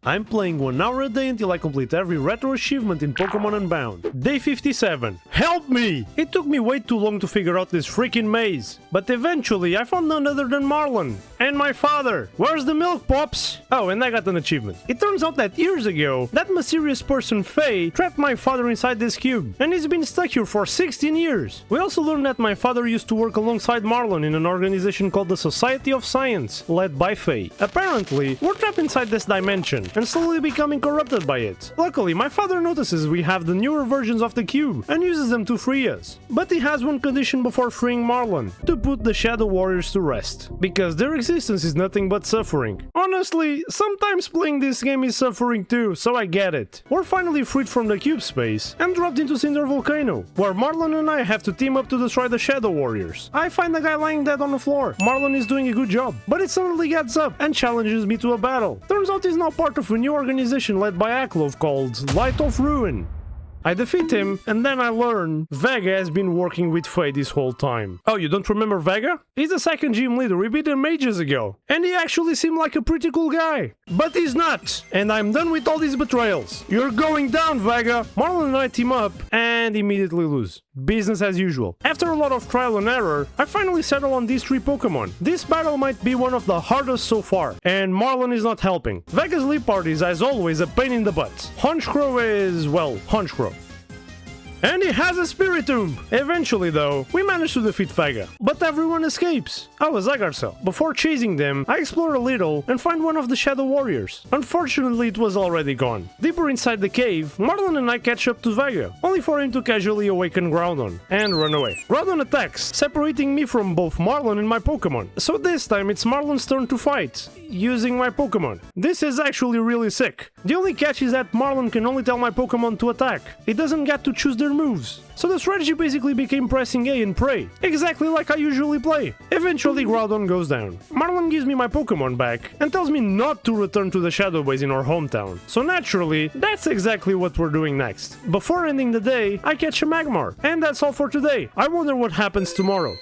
I'm playing 1 hour a day until I complete every retro achievement in Pokémon Unbound. Day 57. Help me! It took me way too long to figure out this freaking maze. But eventually I found none other than Marlon. And my father. Where's the milk, Pops? Oh, and I got an achievement. It turns out that years ago, that mysterious person Faye trapped my father inside this cube. And he's been stuck here for 16 years. We also learned that my father used to work alongside Marlon in an organization called the Society of Science, led by Faye. Apparently, we're trapped inside this dimension and slowly becoming corrupted by it. Luckily, my father notices we have the newer versions of the cube and uses them to free us. But he has one condition before freeing Marlon: to put the Shadow Warriors to rest, because their existence is nothing but suffering. Honestly, sometimes playing this game is suffering too, so I get it. We're finally freed from the cube space and dropped into Cinder Volcano, where Marlon and I have to team up to destroy the Shadow Warriors. I find the guy lying dead on the floor. Marlon is doing a good job, but it suddenly gets up and challenges me to a battle. Turns out he's now part of a new organization led by Aklov called Light of Ruin. I defeat him, and then I learn Vega has been working with Faye this whole time. Oh, you don't remember Vega? He's the second gym leader, we beat him ages ago. And he actually seemed like a pretty cool guy. But he's not! And I'm done with all these betrayals. You're going down, Vega! Marlon and I team up, and immediately lose. Business as usual. After a lot of trial and error, I finally settle on these 3 Pokemon. This battle might be one of the hardest so far, and Marlon is not helping. Vega's leap part is, as always, a pain in the butt. Honchkrow is, well, Honchkrow. And he has a Spiritomb! Eventually, though, we manage to defeat Vega. But everyone escapes. I was Zagarcel. Before chasing them, I explore a little and find one of the Shadow Warriors. Unfortunately, it was already gone. Deeper inside the cave, Marlon and I catch up to Vega, only for him to casually awaken Groudon and run away. Groudon attacks, separating me from both Marlon and my Pokemon. So this time it's Marlon's turn to fight, using my Pokemon. This is actually really sick. The only catch is that Marlon can only tell my Pokemon to attack. It doesn't get to choose their moves. So the strategy basically became pressing A and pray, exactly like I usually play. Eventually Groudon goes down. Marlon gives me my Pokemon back and tells me not to return to the Shadow Base in our hometown. So naturally, that's exactly what we're doing next. Before ending the day, I catch a Magmar. And that's all for today. I wonder what happens tomorrow.